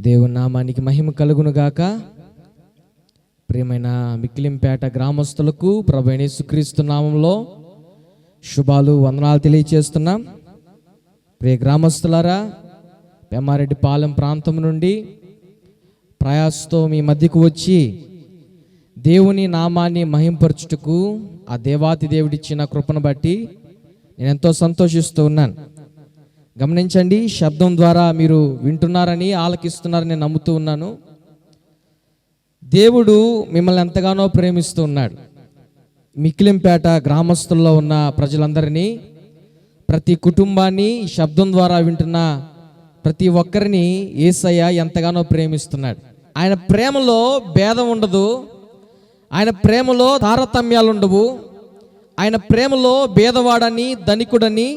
దేవుని నామానికి మహిమ కలుగును గాక. ప్రియమైన మిక్కిలింపేట గ్రామస్తులకు ప్రభువైన యేసుక్రీస్తు నామంలో శుభాలు వందనాలు తెలియజేస్తున్నాం. ప్రియ గ్రామస్తులారా, పెమ్మారెడ్డిపాలెం ప్రాంతం నుండి ప్రయాసతో మీ మధ్యకు వచ్చి దేవుని నామాన్ని మహింపరచుటకు ఆ దేవాతి దేవుడిచ్చిన కృపను బట్టి నేను ఎంతో సంతోషిస్తూ ఉన్నాను. గమనించండి, శబ్దం ద్వారా మీరు వింటున్నారని, ఆలకిస్తున్నారని నేను నమ్ముతూ ఉన్నాను. దేవుడు మిమ్మల్ని ఎంతగానో ప్రేమిస్తూ ఉన్నాడు. మిక్కిలింపేట గ్రామస్తుల్లో ఉన్న ప్రజలందరినీ, ప్రతి కుటుంబాన్ని, శబ్దం ద్వారా వింటున్న ప్రతి ఒక్కరిని యేసయ్య ఎంతగానో ప్రేమిస్తున్నాడు. ఆయన ప్రేమలో భేదం ఉండదు, ఆయన ప్రేమలో తారతమ్యాలు ఉండవు. ఆయన ప్రేమలో భేదవాడని, ధనికుడని,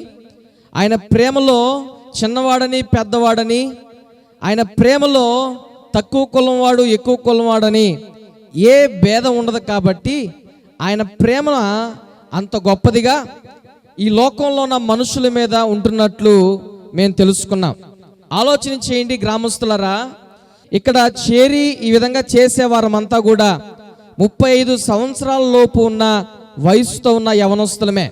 ఆయన ప్రేమలో చిన్నవాడని, పెద్దవాడని, ఆయన ప్రేమలో తక్కువ కులం వాడు, ఎక్కువ కులం వాడని ఏ భేదం ఉండదు. కాబట్టి ఆయన ప్రేమ అంత గొప్పదిగా ఈ లోకంలో ఉన్న మనుషుల మీద ఉంటున్నట్లు మేము తెలుసుకున్నాం. ఆలోచన చేయండి గ్రామస్తులారా, ఇక్కడ చేరి ఈ విధంగా చేసేవారమంతా కూడా 35 సంవత్సరాల లోపు ఉన్న వయసుతో ఉన్న యవనస్తులమే.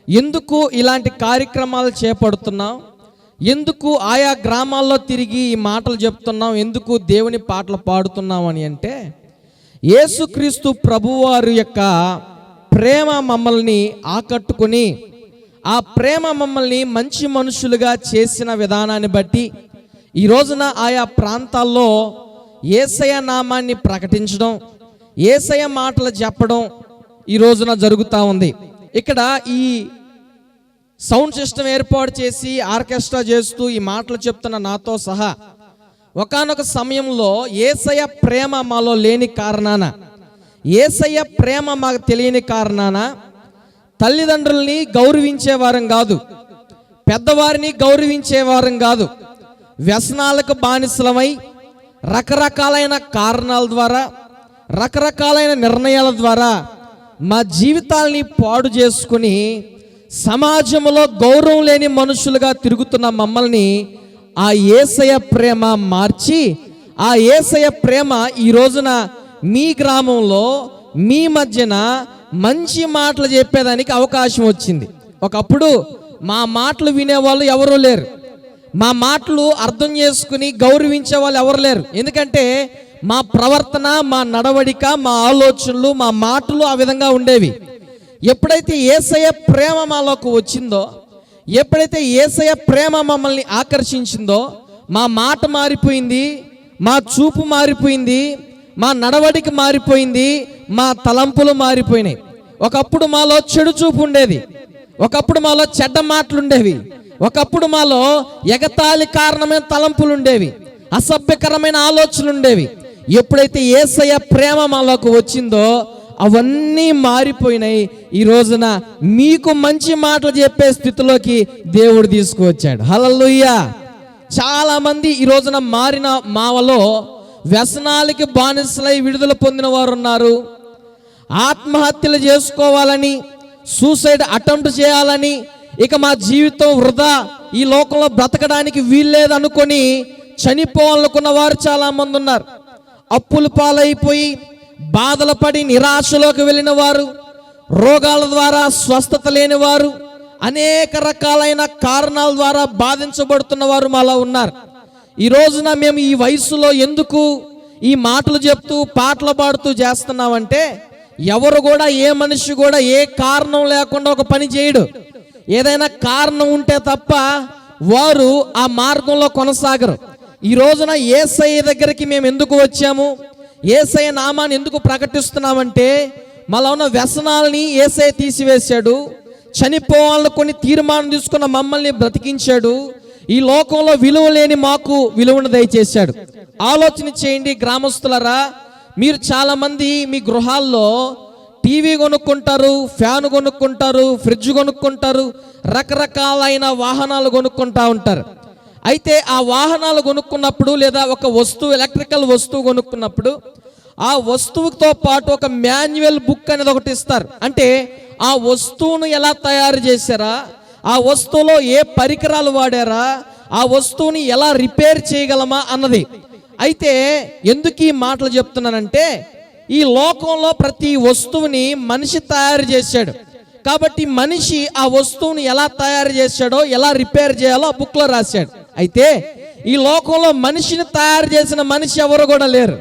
ఎందుకు ఇలాంటి కార్యక్రమాలు చేపడుతున్నాం? ఎందుకు ఆయా గ్రామాల్లో తిరిగి ఈ మాటలు చెప్తున్నాం? ఎందుకు దేవుని పాటలు పాడుతున్నాం అని అంటే, యేసుక్రీస్తు ప్రభువారి యొక్క ప్రేమ మమ్మల్ని ఆకట్టుకుని, ఆ ప్రేమ మమ్మల్ని మంచి మనుషులుగా చేసిన విధానాన్ని బట్టి ఈ రోజున ఆయా ప్రాంతాల్లో యేసయ్య నామాన్ని ప్రకటించడం, యేసయ్య మాటలు చెప్పడం ఈ రోజున జరుగుతూ ఉంది. ఇక్కడ ఈ సౌండ్ సిస్టమ్ ఏర్పాటు చేసి ఆర్కెస్ట్రా చేస్తూ ఈ మాటలు చెప్తున్న నాతో సహా ఒకానొక సమయంలో యేసయ్య ప్రేమ మాలో లేని కారణాన, యేసయ్య ప్రేమ మాకు తెలియని కారణాన తల్లిదండ్రుల్ని గౌరవించేవారం కాదు, పెద్దవారిని గౌరవించేవారం కాదు, వ్యసనాలకు బానిసలమై రకరకాలైన కారణాల ద్వారా, రకరకాలైన నిర్ణయాల ద్వారా మా జీవితాల్ని పాడు చేసుకుని సమాజంలో గౌరవం లేని మనుషులుగా తిరుగుతున్న మమ్మల్ని ఆ యేసయ్య ప్రేమ మార్చి, ఆ యేసయ్య ప్రేమ ఈ రోజున మీ గ్రామంలో మీ మధ్యన మంచి మాటలు చెప్పేదానికి అవకాశం వచ్చింది. ఒకప్పుడు మా మాటలు వినేవాళ్ళు ఎవరూ లేరు, మా మాటలు అర్థం చేసుకుని గౌరవించే వాళ్ళు ఎవరు లేరు. ఎందుకంటే మా ప్రవర్తన, మా నడవడిక, మా ఆలోచనలు, మా మాటలు ఆ విధంగా ఉండేవి. ఎప్పుడైతే యేసయ్య ప్రేమ మాలోకి వచ్చిందో, ఎప్పుడైతే యేసయ్య ప్రేమ మమ్మల్ని ఆకర్షించిందో, మా మాట మారిపోయింది, మా చూపు మారిపోయింది, మా నడవడిక మారిపోయింది, మా తలంపులు మారిపోయినాయి. ఒకప్పుడు మాలో చెడు చూపు ఉండేది, ఒకప్పుడు మాలో చెడ్డ మాటలు ఉండేవి, ఒకప్పుడు మాలో ఎగతాళి కారణమైన తలంపులు ఉండేవి, అసభ్యకరమైన ఆలోచనలు ఉండేవి. ఎప్పుడైతే యేసయ్య ప్రేమ మాలోకి వచ్చిందో అవన్నీ మారిపోయినాయి. ఈ రోజున మీకు మంచి మాటలు చెప్పే స్థితిలోకి దేవుడు తీసుకువచ్చాడు. హల్లెలూయా. చాలా మంది ఈ రోజున మారిన మావలో వ్యసనాలకి బానిసలై విడుదల పొందిన వారు ఉన్నారు. ఆత్మహత్యలు చేసుకోవాలని, సూసైడ్ అటెంప్ట్ చేయాలని, ఇక మా జీవితం వృధా, ఈ లోకంలో బ్రతకడానికి వీల్లేదు అనుకొని చనిపోవాలనుకున్న వారు చాలా మంది ఉన్నారు. అప్పులు పాలైపోయి బాధలు పడి నిరాశలోకి వెళ్ళిన వారు, రోగాల ద్వారా స్వస్థత లేని వారు, అనేక రకాలైన కారణాల ద్వారా బాధించబడుతున్న వారు మాలో ఉన్నారు. ఈ రోజున మేము ఈ వయసులో ఎందుకు ఈ మాటలు చెప్తూ పాటలు పాడుతూ చేస్తున్నామంటే, ఎవరు కూడా, ఏ మనిషి కూడా ఏ కారణం లేకుండా ఒక పని చేయడు. ఏదైనా కారణం ఉంటే తప్ప వారు ఆ మార్గంలో కొనసాగరు. ఈ రోజున యేసయ్య దగ్గరికి మేము ఎందుకు వచ్చాము, యేసయ్య నామాన్ని ఎందుకు ప్రకటిస్తున్నామంటే, మాలో ఉన్న వ్యసనాలని యేసయ్య తీసివేశాడు, చనిపోవాలని కొన్ని తీర్మానం తీసుకున్న మమ్మల్ని బ్రతికించాడు, ఈ లోకంలో విలువ లేని మాకు విలువను దయచేశాడు. ఆలోచన చేయండి గ్రామస్తులారా, మీరు చాలా మంది మీ గృహాల్లో టీవీ కొనుక్కుంటారు, ఫ్యాన్ కొనుక్కుంటారు, ఫ్రిడ్జ్ కొనుక్కుంటారు, రకరకాలైన వాహనాలు కొనుక్కుంటా ఉంటారు. అయితే ఆ వాహనాలు కొనుక్కున్నప్పుడు, లేదా ఒక వస్తువు, ఎలక్ట్రికల్ వస్తువు కొనుక్కున్నప్పుడు, ఆ వస్తువుతో పాటు ఒక మాన్యువల్ బుక్ అనేది ఒకటి ఇస్తారు. అంటే ఆ వస్తువును ఎలా తయారు చేశారా, ఆ వస్తువులో ఏ పరికరాలు వాడారా, ఆ వస్తువుని ఎలా రిపేర్ చేయగలమా అన్నది. అయితే ఎందుకు ఈ మాటలు చెప్తున్నానంటే, ఈ లోకంలో ప్రతి వస్తువుని మనిషి తయారు చేశాడు. కాబట్టి మనిషి ఆ వస్తువుని ఎలా తయారు చేశాడో, ఎలా రిపేర్ చేయాలో ఆ బుక్లో రాశాడు. అయితే ఈ లోకంలో మనిషిని తయారు చేసిన మనిషి ఎవరు కూడా లేరు.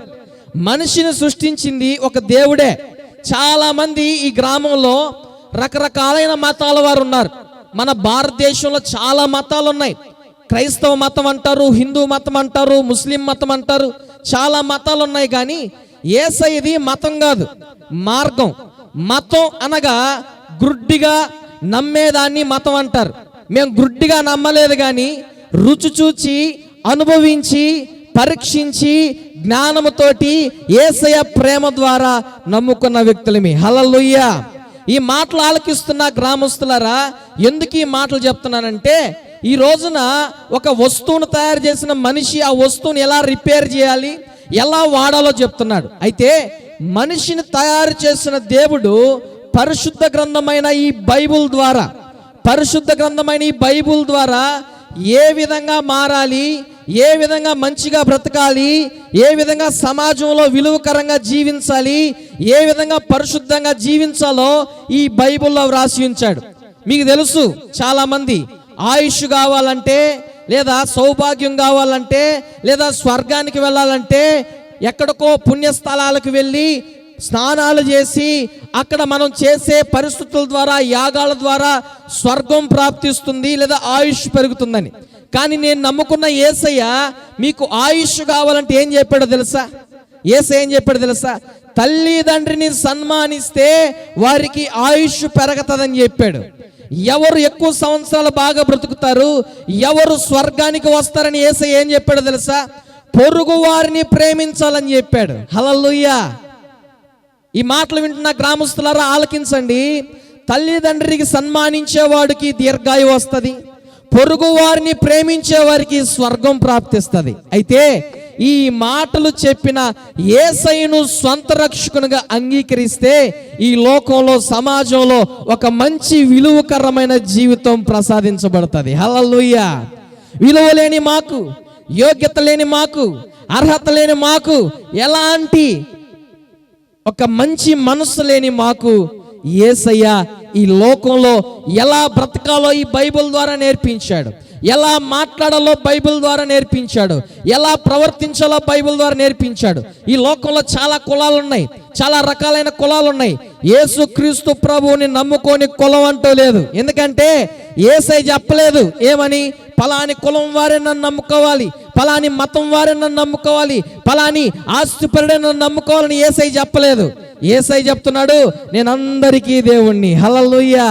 మనిషిని సృష్టించింది ఒక దేవుడే. చాలా మంది ఈ గ్రామంలో రకరకాలైన మతాల వారు ఉన్నారు. మన భారతదేశంలో చాలా మతాలు ఉన్నాయి. క్రైస్తవ మతం అంటారు, హిందూ మతం అంటారు, ముస్లిం మతం అంటారు, చాలా మతాలు ఉన్నాయి. కానీ యేసయ్యది మతం కాదు, మార్గం. మతం అనగా గుడ్డిగా నమ్మేదాన్ని మతం అంటారు. మేము గుడ్డిగా నమ్మలేదు, కానీ రుచి చూచి, అనుభవించి, పరీక్షించి, జ్ఞానముతోటి యేసయ్య ప్రేమ ద్వారా నమ్ముకున్న వ్యక్తులమి. హల్లెలూయా. ఈ మాటలు ఆలకిస్తున్న గ్రామస్తులారా, ఎందుకు ఈ మాటలు చెప్తున్నానంటే, ఈ రోజున ఒక వస్తువును తయారు చేసిన మనిషి ఆ వస్తువుని ఎలా రిపేర్ చేయాలి, ఎలా వాడాలో చెప్తున్నాడు. అయితే మనిషిని తయారు చేసిన దేవుడు పరిశుద్ధ గ్రంథమైన ఈ బైబుల్ ద్వారా ఏ విధంగా మారాలి, ఏ విధంగా మంచిగా బ్రతకాలి, ఏ విధంగా సమాజంలో విలువకరంగా జీవించాలి, ఏ విధంగా పరిశుద్ధంగా జీవించాలో ఈ బైబిల్లో వ్రాసి ఉంచాడు. మీకు తెలుసు, చాలా మంది ఆయుష్ కావాలంటే, లేదా సౌభాగ్యం కావాలంటే, లేదా స్వర్గానికి వెళ్ళాలంటే ఎక్కడికో పుణ్యస్థలాలకు వెళ్ళి స్నానాలు చేసి అక్కడ మనం చేసే పరిస్థితుల ద్వారా, యాగాల ద్వారా స్వర్గం ప్రాప్తిస్తుంది, లేదా ఆయుష్ పెరుగుతుందని. కానీ నేను నమ్ముకున్న యేసయ్య మీకు ఆయుష్ కావాలంటే ఏం చెప్పాడో తెలుసా? యేసయ్య ఏం చెప్పాడో తెలుసా? తల్లిదండ్రిని సన్మానిస్తే వారికి ఆయుష్ పెరుగుతుందని చెప్పాడు. ఎవరు ఎక్కువ సంవత్సరాలు బాగా బ్రతుకుతారు, ఎవరు స్వర్గానికి వస్తారని యేసయ్య ఏం చెప్పాడో తెలుసా? పొరుగు వారిని ప్రేమించాలని చెప్పాడు. హల్లెలూయా. ఈ మాటలు వింటున్న గ్రామస్తులారా ఆలకించండి. తల్లిదండ్రికి సన్మానించేవాడికి దీర్ఘాయువు వస్తుంది, పొరుగు వారిని ప్రేమించే వారికి స్వర్గం ప్రాప్తిస్తుంది. అయితే ఈ మాటలు చెప్పిన యేసయ్యను స్వంత రక్షకునిగా అంగీకరిస్తే ఈ లోకంలో, సమాజంలో ఒక మంచి విలువకరమైన జీవితం ప్రసాదించబడుతుంది. హల్లెలూయా. విలువ లేని మాకు, యోగ్యత లేని మాకు, అర్హత లేని మాకు, ఎలాంటి ఒక మంచి మనస్సు లేని మాకు యేసయ్య ఈ లోకంలో ఎలా బ్రతకాలో ఈ బైబిల్ ద్వారా నేర్పించాడు, ఎలా మాట్లాడాలో బైబిల్ ద్వారా నేర్పించాడు, ఎలా ప్రవర్తించాలో బైబిల్ ద్వారా నేర్పించాడు. ఈ లోకంలో చాలా కులాలు ఉన్నాయి, చాలా రకాలైన కులాలు ఉన్నాయి. యేసుక్రీస్తు ప్రభువుని నమ్ముకొని కులం అంటూ లేదు. ఎందుకంటే యేసయ్య చెప్పలేదు ఏమని, పలాని కులం వారే నన్ను నమ్ముకోవాలి, పలాని మతం వారే నన్ను నమ్ముకోవాలి, పలాని ఆస్తిపరుడే నన్ను నమ్ముకోవాలని యేసయ్య చెప్పలేదు. యేసయ్య చెప్తున్నాడు, నేను అందరికీ దేవుణ్ణి. హల్లెలూయా.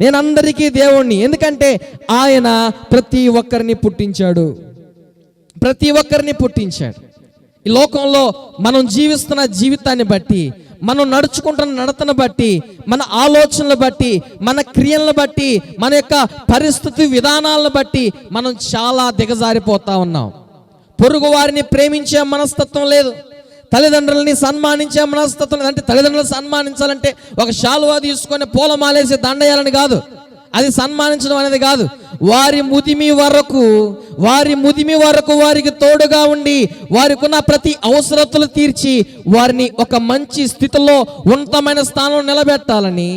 నేను అందరికీ దేవుణ్ణి. ఎందుకంటే ఆయన ప్రతి ఒక్కరిని పుట్టించాడు. ఈ లోకంలో మనం జీవిస్తున్న జీవితాన్ని బట్టి, మనం నడుచుకుంటున్న నడతను బట్టి, మన ఆలోచనలు బట్టి, మన క్రియలను బట్టి, మన యొక్క పరిస్థితి విధానాలను బట్టి మనం చాలా దిగజారిపోతా ఉన్నాం. పొరుగు వారిని ప్రేమించే మనస్తత్వం లేదు, తల్లిదండ్రులని సన్మానించే మనస్తత్వం లేదు. అంటే తల్లిదండ్రులను సన్మానించాలంటే ఒక శాలువా తీసుకొని పూలమాలేసి దండయాలని కాదు, అది సన్మానించడం అనేది కాదు. వారి ముదిమి వరకు వారికి తోడుగా ఉండి, వారికి ఉన్న ప్రతి అవసరతలు తీర్చి, వారిని ఒక మంచి స్థితిలో, ఉన్నతమైన స్థానంలో నిలబెట్టాలని.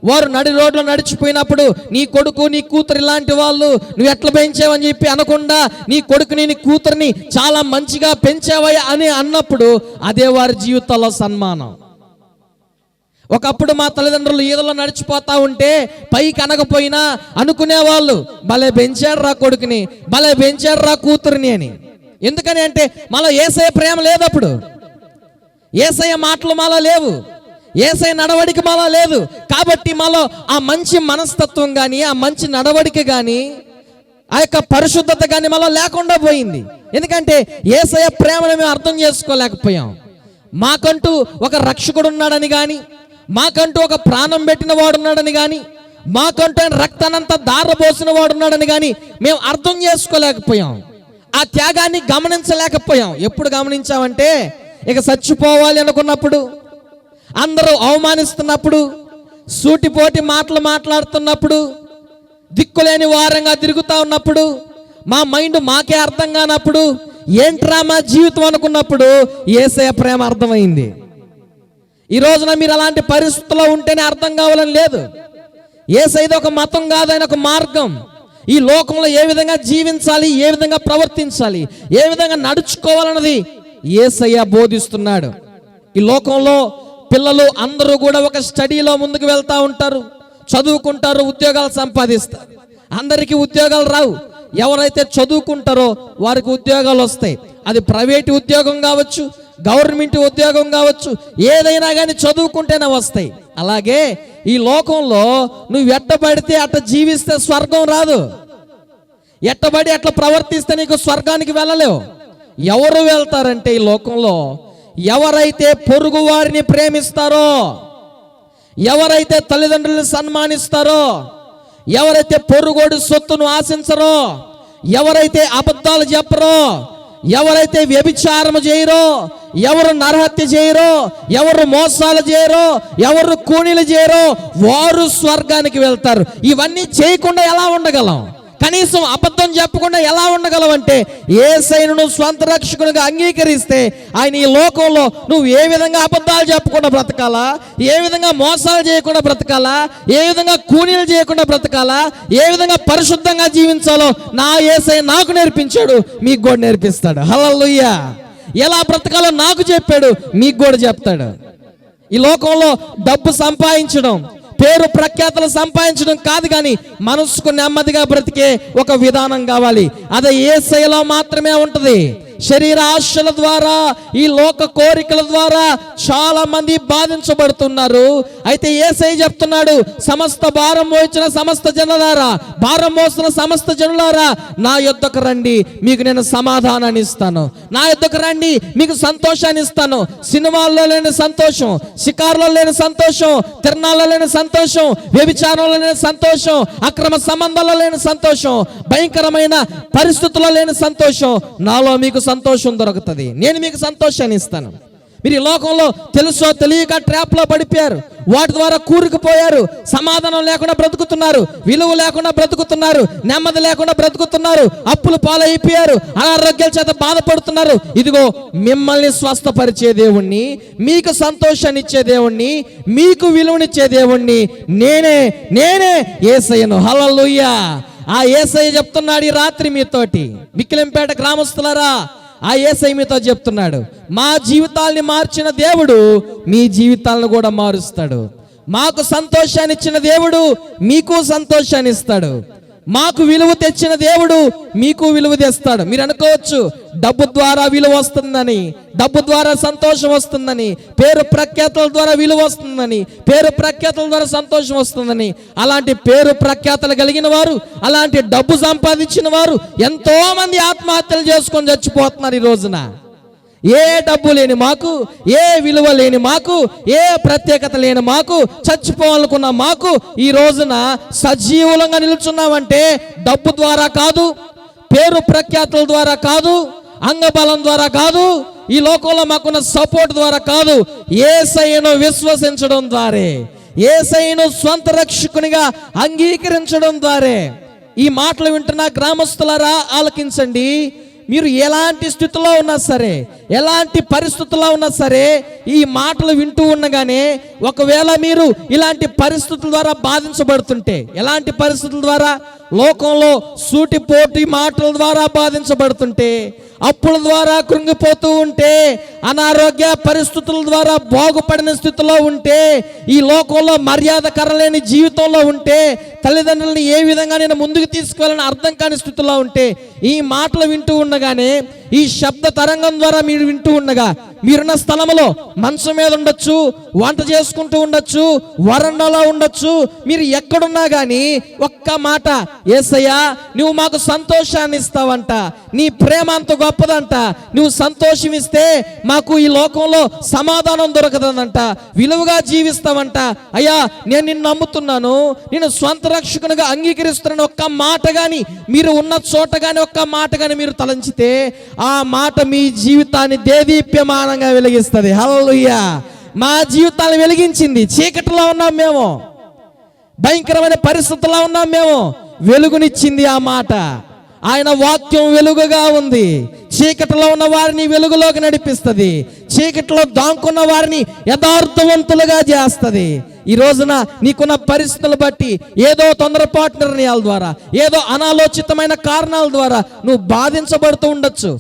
వారు నడి రోడ్లో నడిచిపోయినప్పుడు నీ కొడుకు, నీ కూతురు ఇలాంటి వాళ్ళు, నువ్వు ఎట్లా పెంచావని చెప్పి అనకుండా, నీ కొడుకుని, నీ కూతురిని చాలా మంచిగా పెంచావయ్యా అని అన్నప్పుడు అదే వారి జీవితాల్లో సన్మానం. ఒకప్పుడు మా తల్లిదండ్రులు ఈదలో నడిచిపోతా ఉంటే పైకి అనకపోయినా అనుకునేవాళ్ళు, భలే పెంచాడు రా కొడుకుని, భలే పెంచాడు రా కూతురిని అని. ఎందుకని అంటే మాలో యేసయ్య ప్రేమ లేదు, అప్పుడు యేసయ్య మాటలు మాలో లేవు, యేసయ్య నడవడిక మాలో లేదు. కాబట్టి మాలో ఆ మంచి మనస్తత్వం కానీ, ఆ మంచి నడవడిక కానీ, ఆ యొక్క పరిశుద్ధత కానీ మాలో లేకుండా పోయింది. ఎందుకంటే యేసయ్య ప్రేమను మేము అర్థం చేసుకోలేకపోయాం. మాకంటూ ఒక రక్షకుడు ఉన్నాడని కానీ, మాకంటూ ఒక ప్రాణం పెట్టిన వాడు ఉన్నాడని కానీ, మాకంటూ ఆయన రక్తానంతా దారబోసిన వాడు ఉన్నాడని కానీ మేము అర్థం చేసుకోలేకపోయాం. ఆ త్యాగాన్ని గమనించలేకపోయాం. ఎప్పుడు గమనించామంటే, ఇక చచ్చిపోవాలి అనుకున్నప్పుడు, అందరూ అవమానిస్తున్నప్పుడు, సూటిపోటి మాటలు మాట్లాడుతున్నప్పుడు, దిక్కులేని వారంగా తిరుగుతూ ఉన్నప్పుడు, మా మైండ్ మాకే అర్థం కానప్పుడు, ఏంట్రా మా జీవితం అనుకున్నప్పుడు యేసయ్య ప్రేమ అర్థమైంది. ఈ రోజున మీరు అలాంటి పరిస్థితుల్లో ఉంటేనే అర్థం కావాలని లేదు. యేసయ్యది ఒక మతం కాదు, ఆయన ఒక మార్గం. ఈ లోకంలో ఏ విధంగా జీవించాలి, ఏ విధంగా ప్రవర్తించాలి, ఏ విధంగా నడుచుకోవాలన్నది యేసయ్య బోధిస్తున్నాడు. ఈ లోకంలో పిల్లలు అందరూ కూడా ఒక స్టడీలో ముందుకు వెళ్తూ ఉంటారు, చదువుకుంటారు, ఉద్యోగాలు సంపాదిస్తారు. అందరికీ ఉద్యోగాలు రావు. ఎవరైతే చదువుకుంటారో వారికి ఉద్యోగాలు వస్తాయి. అది ప్రైవేట్ ఉద్యోగం కావచ్చు, గవర్నమెంట్ ఉద్యోగం కావచ్చు, ఏదైనా కానీ చదువుకుంటేనే వస్తాయి. అలాగే ఈ లోకంలో నువ్వు ఎట్టబడితే అట్ట జీవిస్తే స్వర్గం రాదు. ఎట్టబడి అట్లా ప్రవర్తిస్తే నీకు స్వర్గానికి వెళ్ళలేవు. ఎవరు వెళ్తారంటే ఈ లోకంలో ఎవరైతే పొరుగు వారిని ప్రేమిస్తారో, ఎవరైతే తల్లిదండ్రులను సన్మానిస్తారో, ఎవరైతే పొరుగోడు సొత్తును ఆశించరో, ఎవరైతే అబద్ధాలు చెప్పరో, ఎవరైతే వ్యభిచారము చేయరో, ఎవరు నరహత్య చేయరో, ఎవరు మోసాలు చేయరో, ఎవరు కూనీలు చేయరో వారు స్వర్గానికి వెళ్తారు. ఇవన్నీ చేయకుండా ఎలా ఉండగలం? కనీసం అబద్ధం చెప్పకుండా ఎలా ఉండగలవు అంటే యేసయ్యను నువ్వు స్వంత రక్షకునిగా అంగీకరిస్తే ఆయన ఈ లోకంలో నువ్వు ఏ విధంగా అబద్ధాలు చెప్పకుండా బ్రతకాలా, ఏ విధంగా మోసాలు చేయకుండా బ్రతకాలా, ఏ విధంగా కూనీలు చేయకుండా బ్రతకాలా, ఏ విధంగా పరిశుద్ధంగా జీవించాలో నా యేసయ్య నాకు నేర్పించాడు, మీకు కూడా నేర్పిస్తాడు. హల్లెలూయా. ఎలా బ్రతకాలో నాకు చెప్పాడు, మీకు కూడా చెప్తాడు. ఈ లోకంలో డబ్బు సంపాదించడం, పేరు ప్రఖ్యాతలు సంపాదించడం కాదు, కానీ మనసుకు నెమ్మదిగా బ్రతికే ఒక విధానం కావాలి. అది యేసయ్యలో మాత్రమే ఉంటుంది. శరీర ఆశల ద్వారా, ఈ లోక కోరికల ద్వారా చాలా మంది బాధించబడుతున్నారు. అయితే యేసయ్య చెప్తున్నాడు, సమస్త భారం మోయించిన సమస్త జనులారా, భారం మోసిన సమస్త జనులారా నా యొద్దకు రండి, మీకు నేను సమాధానాన్ని ఇస్తాను. నా యొద్దకు రండి, మీకు సంతోషాన్ని ఇస్తాను. సినిమాల్లో లేని సంతోషం, షికారులో లేని సంతోషం, తిరణాల్లో లేని సంతోషం, వ్యభిచారంలో లేని సంతోషం, అక్రమ సంబంధాల్లో లేని సంతోషం, భయంకరమైన పరిస్థితుల్లో లేని సంతోషం, నాలో మీకు సంతోషం దొరుకుతుంది. నేను మీకు సంతోషాన్ని ఇస్తాను. మీరు ఈ లోకంలో తెలుసో తెలియక ట్రాప్లో పడిపోయారు, వాటి ద్వారా కూరుకుపోయారు, సమాధానం లేకుండా బ్రతుకుతున్నారు, విలువ లేకుండా బ్రతుకుతున్నారు, నెమ్మది లేకుండా బ్రతుకుతున్నారు, అప్పులు పాలైపోయారు, అనారోగ్యాల చేత బాధపడుతున్నారు. ఇదిగో మిమ్మల్ని స్వస్థపరిచే దేవుణ్ణి, మీకు సంతోషాన్ని ఇచ్చే దేవుణ్ణి, మీకు విలువనిచ్చే దేవుణ్ణి నేనే యేసయ్యను. హల్లెలూయా. ఆ యేసయ్య చెప్తున్నాడు ఈ రాత్రి మీతోటి, మిక్కిలింపేట గ్రామస్తులారా, ఆ యేసయ్య మీతో చెప్తున్నాడు, మా జీవితాల్ని మార్చిన దేవుడు మీ జీవితాలను కూడా మారుస్తాడు. మాకు సంతోషాన్ని ఇచ్చిన దేవుడు మీకు సంతోషాన్ని ఇస్తాడు. మాకు విలువ తెచ్చిన దేవుడు మీకు విలువ తెస్తాడు. మీరు అనుకోవచ్చు డబ్బు ద్వారా విలువ వస్తుందని, డబ్బు ద్వారా సంతోషం వస్తుందని, పేరు ప్రఖ్యాతుల ద్వారా విలువ వస్తుందని, పేరు ప్రఖ్యాతుల ద్వారా సంతోషం వస్తుందని. అలాంటి పేరు ప్రఖ్యాతులు కలిగిన వారు, అలాంటి డబ్బు సంపాదించిన వారు ఎంతో మంది ఆత్మహత్యలు చేసుకొని చచ్చిపోతున్నారు ఈ రోజున. ఏ డబ్బు లేని మాకు, ఏ విలువ లేని మాకు, ఏ ప్రత్యేకత లేని మాకు, చచ్చిపోవాలనుకున్న మాకు ఈ రోజున సజీవులంగా నిలుచున్నామంటే డబ్బు ద్వారా కాదు, పేరు ప్రఖ్యాతుల ద్వారా కాదు, అంగబలం ద్వారా కాదు, ఈ లోకంలో మాకున్న సపోర్ట్ ద్వారా కాదు, యేసయ్యను విశ్వసించడం ద్వారా, యేసయ్యను స్వంత రక్షకునిగా అంగీకరించడం ద్వారా. ఈ మాటలు వింటున్న గ్రామస్తులారా ఆలకించండి. మీరు ఎలాంటి స్థితిలో ఉన్నా సరే, ఎలాంటి పరిస్థితుల్లో ఉన్నా సరే, ఈ మాటలు వింటూ ఉండగానే ఒకవేళ మీరు ఇలాంటి పరిస్థితుల ద్వారా బాధించబడుతుంటే, ఎలాంటి పరిస్థితుల ద్వారా, లోకంలో సూటిపోటి మాటల ద్వారా బాధించబడుతుంటే, అప్పుల ద్వారా కృంగిపోతూ ఉంటే, అనారోగ్య పరిస్థితుల ద్వారా బాగుపడిన స్థితిలో ఉంటే, ఈ లోకంలో మర్యాదకరలేని జీవితంలో ఉంటే, తల్లిదండ్రులని ఏ విధంగా నేను ముందుకు తీసుకువెళ్ళని అర్థం కాని స్థితిలో ఉంటే, ఈ మాటలు వింటూ ఉండగానే, ఈ శబ్ద తరంగం ద్వారా మీరు వింటూ ఉండగా, మీరున్న స్థలంలో మంచం మీద ఉండొచ్చు, వంట చేసుకుంటూ ఉండొచ్చు, వరండాలో ఉండొచ్చు, మీరు ఎక్కడున్నా కానీ ఒక్క మాట, యేసయ్యా నువ్వు మాకు సంతోషాన్ని ఇస్తావంట, నీ ప్రేమ అంత గొప్పదంట, నువ్వు సంతోషం ఇస్తే మాకు ఈ లోకంలో సమాధానం దొరకదంట, విలువగా జీవిస్తావంట, అయ్యా నేను నిన్ను నమ్ముతున్నాను, నేను స్వంత రక్షకునిగా అంగీకరిస్తున్నాను ఒక్క మాట కానీ, మీరు ఉన్న చోట కానీ ఒక్క మాట కానీ మీరు తలంచితే ఆ మాట మీ జీవితాన్ని దేదీప్యమానంగా వెలిగిస్తుంది. హల్లెలూయా. మా జీవితాన్ని వెలిగించింది. చీకటిలో ఉన్నాం మేము, భయంకరమైన పరిస్థితుల్లో ఉన్నాం మేము, వెలుగునిచ్చింది ఆ మాట. ఆయన వాక్యం వెలుగుగా ఉంది. చీకటిలో ఉన్న వారిని వెలుగులోకి నడిపిస్తుంది. చీకటిలో దాంకున్న వారిని యథార్థవంతులుగా చేస్తుంది. ఈ రోజున నీకున్న పరిస్థితులు బట్టి ఏదో తొందరపాటు నిర్ణయాల ద్వారా, ఏదో అనాలోచితమైన కారణాల ద్వారా నువ్వు బాధించబడుతూ ఉండొచ్చు.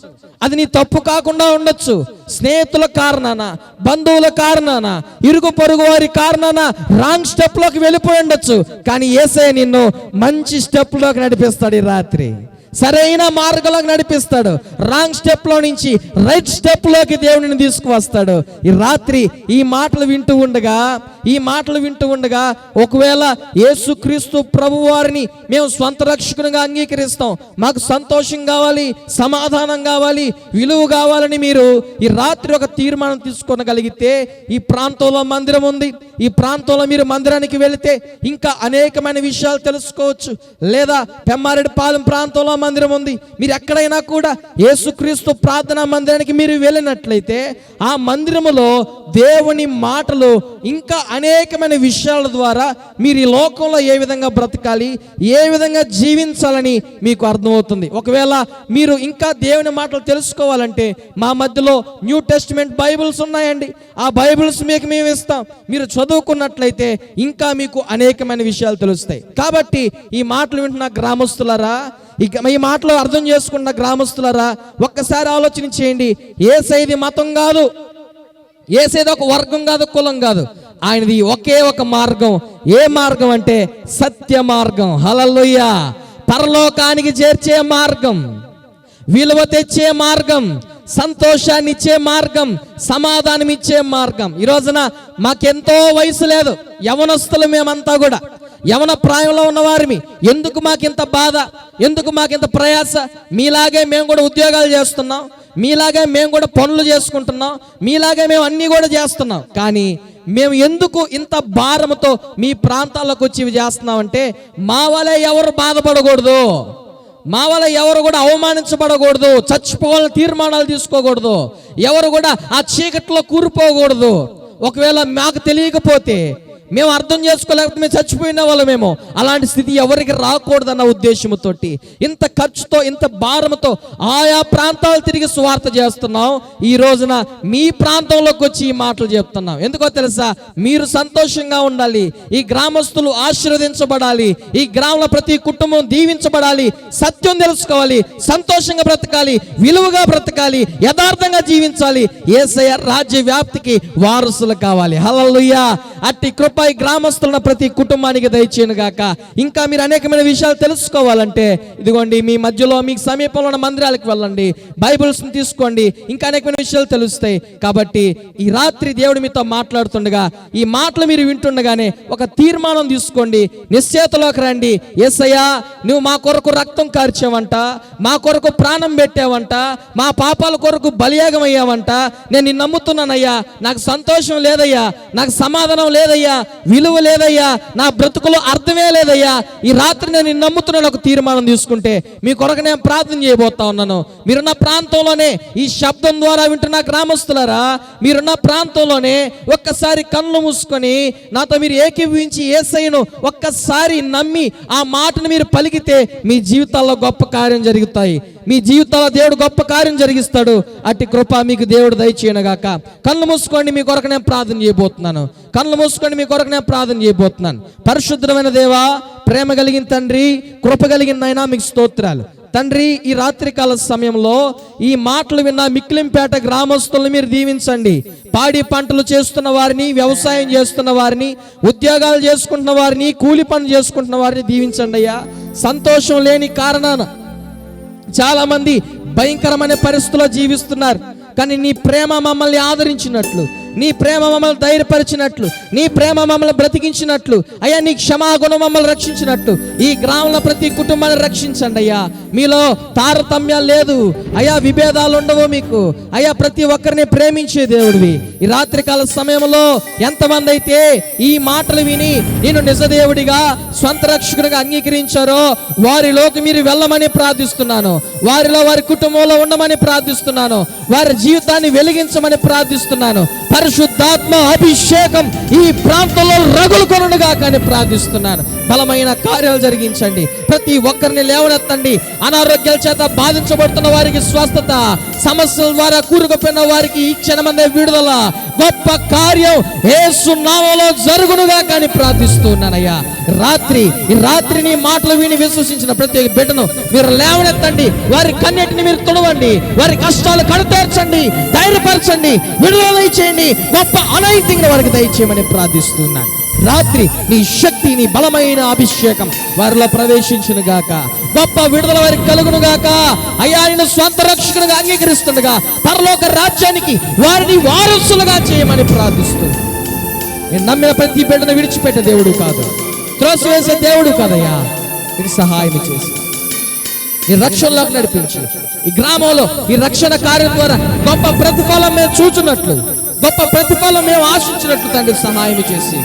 అది నీ తప్పు కాకుండా ఉండొచ్చు. స్నేహితుల కారణాన, బంధువుల కారణాన, ఇరుగు పొరుగు వారి కారణాన రాంగ్ స్టెప్ లోకి వెళ్ళిపోయి ఉండొచ్చు. కానీ యేసయ్య నిన్ను మంచి స్టెప్ లోకి నడిపిస్తాడు. ఈ రాత్రి సరైన మార్గంలోకి నడిపిస్తాడు. రాంగ్ స్టెప్ లో నుంచి రైట్ స్టెప్ లోకి దేవుడిని తీసుకువస్తాడు. ఈ రాత్రి ఈ మాటలు వింటూ ఉండగా ఒకవేళ యేసుక్రీస్తు ప్రభు వారిని మేము స్వంత రక్షకునిగా అంగీకరిస్తాం, మాకు సంతోషం కావాలి, సమాధానం కావాలి, విలువ కావాలని మీరు ఈ రాత్రి ఒక తీర్మానం తీసుకోగలిగితే, ఈ ప్రాంతంలో మందిరం ఉంది, ఈ ప్రాంతంలో మీరు మందిరానికి వెళితే ఇంకా అనేకమైన విషయాలు తెలుసుకోవచ్చు. లేదా పెమ్మారెడ్డిపాలెం ప్రాంతంలో మందిరం ఉంది, మీరు ఎక్కడైనా కూడా యేసుక్రీస్తు ప్రార్థనా మందిరానికి మీరు వెళ్ళినట్లయితే ఆ మందిరములో దేవుని మాటలు ఇంకా అనేకమైన విషయాల ద్వారా మీరు ఈ లోకంలో ఏ విధంగా బ్రతకాలి, ఏ విధంగా జీవించాలని మీకు అర్థమవుతుంది. ఒకవేళ మీరు ఇంకా దేవుని మాటలు తెలుసుకోవాలంటే మా మధ్యలో న్యూ టెస్టిమెంట్ బైబిల్స్ ఉన్నాయండి. ఆ బైబిల్స్ మీకు మేము ఇస్తాం. మీరు చదువుకున్నట్లయితే ఇంకా మీకు అనేకమైన విషయాలు తెలుస్తాయి. కాబట్టి ఈ మాటలు వింటున్న గ్రామస్తులారా, ఈ మాటలు అర్థం చేసుకున్న గ్రామస్తులారా, ఒక్కసారి ఆలోచన చేయండి. యేసయ్యది మతం కాదు, యేసయ్యది ఒక వర్గం కాదు, కులం కాదు. ఆయనది ఒకే ఒక మార్గం. ఏ మార్గం అంటే సత్య మార్గం. హల్లెలూయా. పరలోకానికి చేర్చే మార్గం, విలువ తెచ్చే మార్గం, సంతోషాన్ని ఇచ్చే మార్గం, సమాధానం ఇచ్చే మార్గం. ఈ రోజున మాకెంతో వయసు లేదు, యవనస్తులు మేమంతా కూడా, యవన ప్రాయంలో ఉన్నవారిమి. ఎందుకు మాకింత బాధ, ఎందుకు మాకింత ప్రయాస? మీలాగే మేము కూడా ఉద్యోగాలు చేస్తున్నాం, మీలాగే మేము కూడా పనులు చేసుకుంటున్నాం, మీలాగే మేము అన్నీ కూడా చేస్తున్నాం. కానీ మేము ఎందుకు ఇంత భారంతో మీ ప్రాంతాల్లోకి వచ్చి ఇవి చేస్తున్నామంటే, మా వల్ల ఎవరు బాధపడకూడదు, మా వల్ల ఎవరు కూడా అవమానించబడకూడదు, చచ్చిపోవాలని తీర్మానాలు తీసుకోకూడదు, ఎవరు కూడా ఆ చీకట్లో కూరిపోకూడదు. ఒకవేళ మాకు తెలియకపోతే, మేము అర్థం చేసుకోలేకపోతే మేము చచ్చిపోయిన వాళ్ళమేమో. అలాంటి స్థితి ఎవరికి రాకూడదన్న ఉద్దేశంతో ఇంత ఖర్చుతో, ఇంత భారంతో ఆయా ప్రాంతాలు తిరిగి సువార్త చేస్తున్నాం. ఈ రోజున మీ ప్రాంతంలోకి వచ్చి ఈ మాటలు చెప్తున్నాం. ఎందుకో తెలుసా? మీరు సంతోషంగా ఉండాలి, ఈ గ్రామస్తులు ఆశీర్వదించబడాలి, ఈ గ్రామంలో ప్రతి కుటుంబం దీవించబడాలి, సత్యం తెలుసుకోవాలి, సంతోషంగా బ్రతకాలి, విలువగా బ్రతకాలి, యథార్థంగా జీవించాలి, యేసయ్య రాజ్య వ్యాప్తికి వారసులు కావాలి. హల్లెలూయా. అట్టి కృప ఈ గ్రామస్తున్న ప్రతి కుటుంబానికి దయచేయను గాక. ఇంకా మీరు అనేకమైన విషయాలు తెలుసుకోవాలంటే ఇదిగోండి, మీ మధ్యలో మీకు సమీపంలో ఉన్న మందిరాలకు వెళ్ళండి, బైబిల్స్ తీసుకోండి, ఇంకా అనేకమైన విషయాలు తెలుస్తాయి. కాబట్టి ఈ రాత్రి దేవుడు మీతో మాట్లాడుతుండగా, ఈ మాటలు మీరు వింటుండగానే ఒక తీర్మానం తీసుకోండి, నిశ్చేతలోకి రండి. యేసయ్యా, నువ్వు మా కొరకు రక్తం కార్చావంట, మా కొరకు ప్రాణం పెట్టావంట, మా పాపాల కొరకు బలియాగం అయ్యావంట. నేను నిన్ను నమ్ముతున్నానయ్యా. నాకు సంతోషం లేదయ్యా, నాకు సమాధానం లేదయ్యా, విలువ లేదయ్యా, నా బ్రతుకులో అర్థమే లేదయ్యా. ఈ రాత్రి నేను నిన్ను నమ్ముతున్నాను ఒక తీర్మానం తీసుకుంటే మీ కొరకు నేను ప్రార్థన చేయబోతా ఉన్నాను. మీరున్న ప్రాంతంలోనే, ఈ శబ్దం ద్వారా వింటున్న గ్రామస్తులారా, మీరున్న ప్రాంతంలోనే ఒక్కసారి కళ్ళు మూసుకొని నాతో మీరు ఏకీభవించి యేసయ్యను ఒక్కసారి నమ్మి ఆ మాటను మీరు పలికితే మీ జీవితాల్లో గొప్ప కార్యం జరుగుతాయి. మీ జీవితాల్లో దేవుడు గొప్ప కార్యం జరిగిస్తాడు. అట్టి కృప మీకు దేవుడు దయచేయనుగాక. కళ్ళు మూసుకోండి, మీ కొరకు నేను ప్రార్థన చేయబోతున్నాను. కళ్ళు మూసుకోండి, మీ కొరకు నేను ప్రార్థన చేయబోతున్నాను. పరిశుద్ధమైన దేవా, ప్రేమ కలిగిన తండ్రి, కృప కలిగిన నాయనా, మీకు స్తోత్రాలు. తండ్రి, ఈ రాత్రికాల సమయంలో ఈ మాటలు విన్న మిక్కిలింపేట గ్రామస్తులను మీరు దీవించండి. పాడి పంటలు చేస్తున్న వారిని, వ్యవసాయం చేస్తున్న వారిని, ఉద్యోగాలు చేసుకుంటున్న వారిని, కూలి పనులు చేసుకుంటున్న వారిని దీవించండి అయ్యా. సంతోషం లేని కారణాన చాలా మంది భయంకరమైన పరిస్థితుల్లో జీవిస్తున్నారు. కానీ నీ ప్రేమ మమ్మల్ని ఆదరించినట్లు, నీ ప్రేమ మమ్మల్ని ధైర్యపరిచినట్లు, నీ ప్రేమ మమ్మల్ని బ్రతికించినట్లు అయ్యా, నీ క్షమాగుణం మమ్మల్ని రక్షించినట్టు ఈ గ్రామంలో ప్రతి కుటుంబాన్ని రక్షించండి అయ్యా. మీలో తారతమ్యాలు లేదు అయ్యా, విభేదాలు ఉండవు మీకు అయ్యా. ప్రతి ఒక్కరిని ప్రేమించే దేవుడివి. ఈ రాత్రికాల సమయంలో ఎంతమంది అయితే ఈ మాటలు విని నేను నిజ దేవుడిగా, స్వంత రక్షకుడిగా అంగీకరించారో వారిలోకి మీరు వెళ్ళమని ప్రార్థిస్తున్నాను. వారిలో, వారి కుటుంబంలో ఉండమని ప్రార్థిస్తున్నాను. వారి జీవితాన్ని వెలిగించమని ప్రార్థిస్తున్నాను. పరిశుద్ధాత్మ అభిషేకం ఈ ప్రాంతంలో రగులుకొనుగా కానీ ప్రార్థిస్తున్నాను. బలమైన కార్యాలు జరిగించండి. ప్రతి ఒక్కరిని లేవనెత్తండి. అనారోగ్యాల చేత బాధించబడుతున్న వారికి స్వస్థత, సమస్యల ద్వారా కూరుకుపోయిన వారికి ఈ క్షణమందే విడుదల, గొప్ప కార్యం యేసు నామములో జరుగునుగా కానీ ప్రార్థిస్తున్నానయ్యా. ఈ రాత్రి నీ మాటలు విని విశ్వసించిన ప్రతి బిడ్డను మీరు లేవనెత్తండి. వారి కన్నీటిని మీరు తుడవండి. వారి కష్టాలు కడతీర్చండి, ధైర్యపరచండి, విడుదల చేయండి. గొప్ప అనాయింటింగ్ వారికి దయచేయమని ప్రార్థిస్తున్నాను. రాత్రి నీ శక్తి, నీ బలమైన అభిషేకం వారిలో ప్రవేశించును గాక. గొప్ప విడుదల వారికి కలుగును గాక. అయ్యా, ఆయన స్వంత రక్షకునిగా అంగీకరిస్తుండగా పరలోక రాజ్యానికి వారిని వారసులుగా చేయమని ప్రార్థిస్తూ, నేను నమ్మిన ప్రతి బిడ్డను విడిచిపెట్టే దేవుడు కాదు, త్రోసివేసే దేవుడు కాదయ్యా. ఇది సహాయం చేసి ఈ రక్షణలోకి నడిపించి ఈ గ్రామంలో ఈ రక్షణ కార్యం ద్వారా గొప్ప ప్రతిఫలం మేము చూచున్నట్లు, గొప్ప ప్రతిఫలం మేము ఆశించినట్లు తండ్రి సహాయం చేసి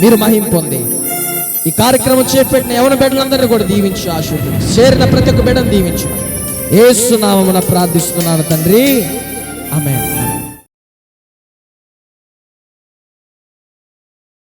మీరు మహిమ పొంది ఈ కార్యక్రమం చేపట్టిన యవన బిడ్డలందరినీ కూడా దీవించి ఆశీర్వదించి చేరిన ప్రతి ఒక్క బిడ్డను దీవించు యేసు నామమున ప్రార్థిస్తున్నాను తండ్రి. ఆమేన్.